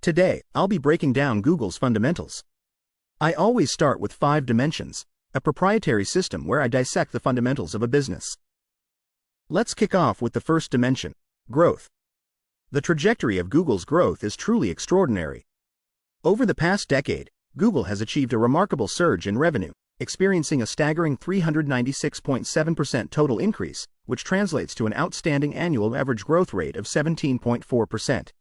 Today, I'll be breaking down Google's fundamentals. I always start with 5 dimensions, a proprietary system where I dissect the fundamentals of a business. Let's kick off with the first dimension, growth. The trajectory of Google's growth is truly extraordinary. Over the past decade, Google has achieved a remarkable surge in revenue, experiencing a staggering 396.7% total increase, which translates to an outstanding annual average growth rate of 17.4%.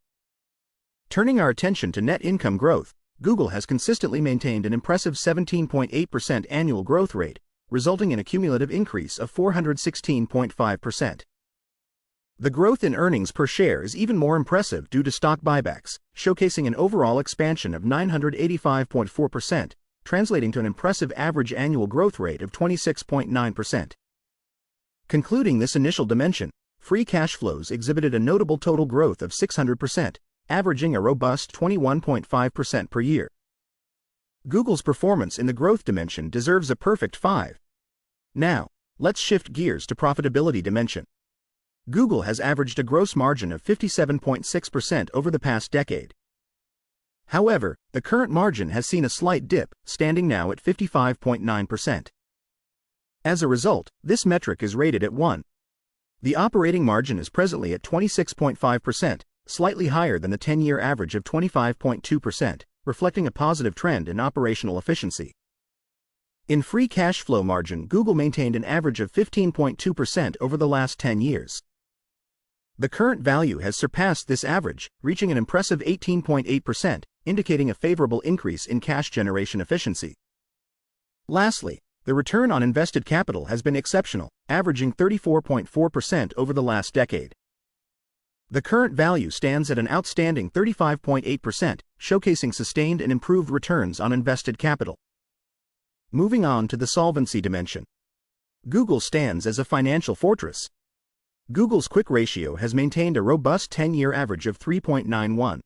Turning our attention to net income growth, Google has consistently maintained an impressive 17.8% annual growth rate, resulting in a cumulative increase of 416.5%. The growth in earnings per share is even more impressive due to stock buybacks, showcasing an overall expansion of 985.4%, translating to an impressive average annual growth rate of 26.9%. Concluding this initial dimension, free cash flows exhibited a notable total growth of 600%, averaging a robust 21.5% per year. Google's performance in the growth dimension deserves a perfect 5. Now, let's shift gears to profitability dimension. Google has averaged a gross margin of 57.6% over the past decade. However, the current margin has seen a slight dip, standing now at 55.9%. As a result, this metric is rated at 1. The operating margin is presently at 26.5%, slightly higher than the 10-year average of 25.2%, reflecting a positive trend in operational efficiency. In free cash flow margin, Google maintained an average of 15.2% over the last 10 years. The current value has surpassed this average, reaching an impressive 18.8%, indicating a favorable increase in cash generation efficiency. Lastly, the return on invested capital has been exceptional, averaging 34.4% over the last decade. The current value stands at an outstanding 35.8%, showcasing sustained and improved returns on invested capital. Moving on to the solvency dimension. Google stands as a financial fortress. Google's quick ratio has maintained a robust 10-year average of 3.91.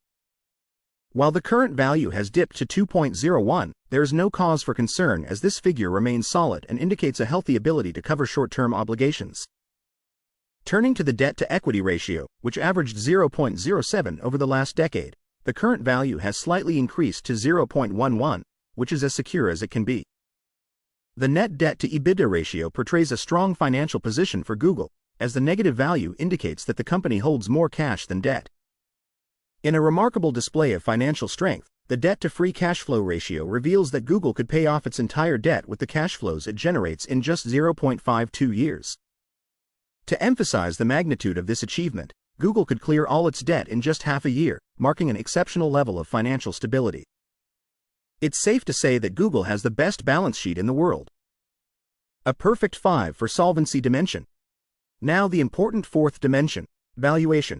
While the current value has dipped to 2.01, there is no cause for concern as this figure remains solid and indicates a healthy ability to cover short-term obligations. Turning to the debt-to-equity ratio, which averaged 0.07 over the last decade, the current value has slightly increased to 0.11, which is as secure as it can be. The net debt-to-EBITDA ratio portrays a strong financial position for Google, as the negative value indicates that the company holds more cash than debt. In a remarkable display of financial strength, the debt-to-free cash flow ratio reveals that Google could pay off its entire debt with the cash flows it generates in just 0.52 years. To emphasize the magnitude of this achievement, Google could clear all its debt in just half a year, marking an exceptional level of financial stability. It's safe to say that Google has the best balance sheet in the world. A perfect 5 for solvency dimension. Now the important fourth dimension, valuation.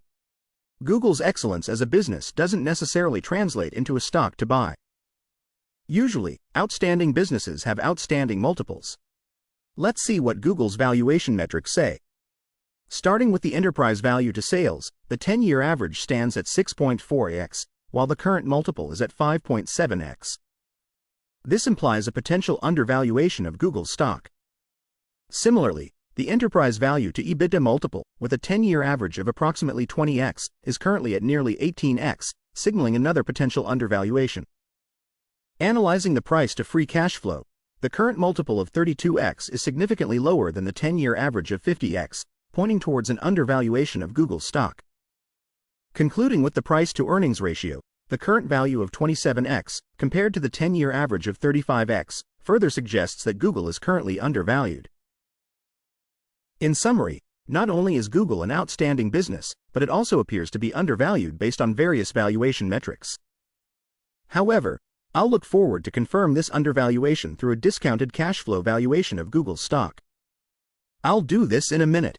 Google's excellence as a business doesn't necessarily translate into a stock to buy. Usually, outstanding businesses have outstanding multiples. Let's see what Google's valuation metrics say. Starting with the enterprise value to sales, the 10-year average stands at 6.4x, while the current multiple is at 5.7x. This implies a potential undervaluation of Google's stock. Similarly, the enterprise value to EBITDA multiple, with a 10-year average of approximately 20x, is currently at nearly 18x, signaling another potential undervaluation. Analyzing the price to free cash flow, the current multiple of 32x is significantly lower than the 10-year average of 50x, pointing towards an undervaluation of Google's stock. Concluding with the price-to-earnings ratio, the current value of 27x, compared to the 10-year average of 35x, further suggests that Google is currently undervalued. In summary, not only is Google an outstanding business, but it also appears to be undervalued based on various valuation metrics. However, I'll look forward to confirm this undervaluation through a discounted cash flow valuation of Google's stock. I'll do this in a minute.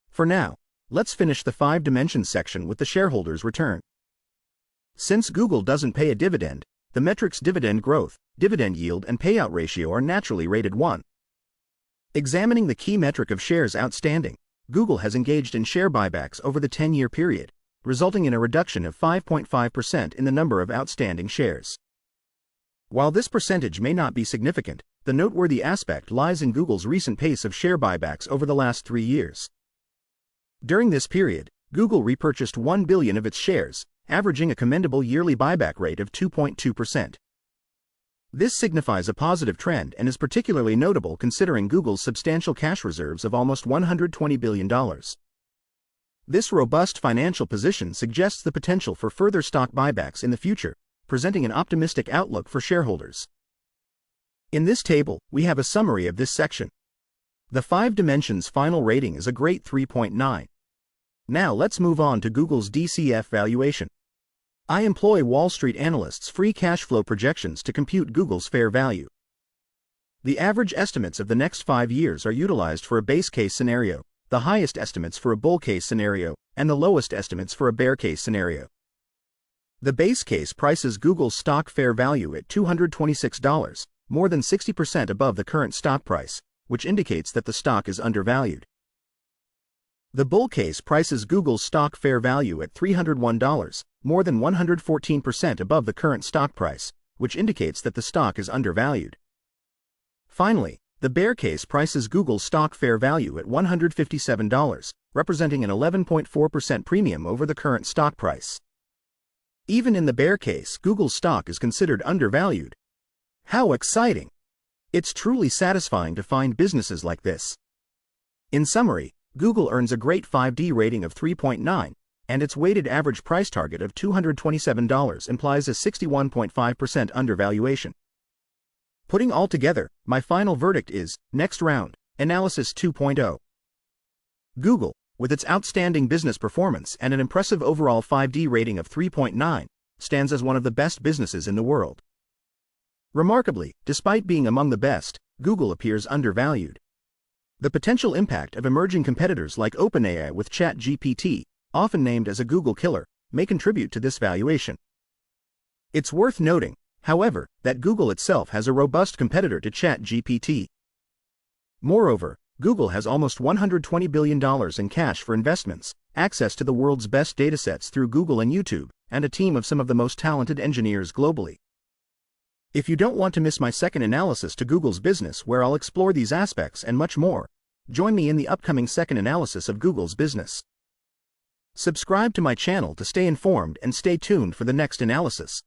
For now, let's finish the 5 dimensions section with the shareholders' return. Since Google doesn't pay a dividend, the metrics dividend growth, dividend yield, and payout ratio are naturally rated 1. Examining the key metric of shares outstanding, Google has engaged in share buybacks over the 10-year period, resulting in a reduction of 5.5% in the number of outstanding shares. While this percentage may not be significant, the noteworthy aspect lies in Google's recent pace of share buybacks over the last 3 years. During this period, Google repurchased 1 billion of its shares, averaging a commendable yearly buyback rate of 2.2%. This signifies a positive trend and is particularly notable considering Google's substantial cash reserves of almost $120 billion. This robust financial position suggests the potential for further stock buybacks in the future, presenting an optimistic outlook for shareholders. In this table, we have a summary of this section. The 5 Dimensions final rating is a great 3.9. Now let's move on to Google's DCF valuation. I employ Wall Street analysts' free cash flow projections to compute Google's fair value. The average estimates of the next 5 years are utilized for a base case scenario, the highest estimates for a bull case scenario, and the lowest estimates for a bear case scenario. The base case prices Google's stock fair value at $226, more than 60% above the current stock price, which indicates that the stock is undervalued. The bull case prices Google's stock fair value at $301, more than 114% above the current stock price, which indicates that the stock is undervalued. Finally, the bear case prices Google's stock fair value at $157, representing an 11.4% premium over the current stock price. Even in the bear case, Google's stock is considered undervalued. How exciting! It's truly satisfying to find businesses like this. In summary, Google earns a great 5D rating of 3.9, and its weighted average price target of $227 implies a 61.5% undervaluation. Putting all together, my final verdict is, next round, Analysis 2.0. Google, with its outstanding business performance and an impressive overall 5D rating of 3.9, stands as one of the best businesses in the world. Remarkably, despite being among the best, Google appears undervalued. The potential impact of emerging competitors like OpenAI with ChatGPT, often named as a Google killer, may contribute to this valuation. It's worth noting, however, that Google itself has a robust competitor to ChatGPT. Moreover, Google has almost $120 billion in cash for investments, access to the world's best datasets through Google and YouTube, and a team of some of the most talented engineers globally. If you don't want to miss my second analysis to Google's business where I'll explore these aspects and much more, join me in the upcoming second analysis of Google's business. Subscribe to my channel to stay informed and stay tuned for the next analysis.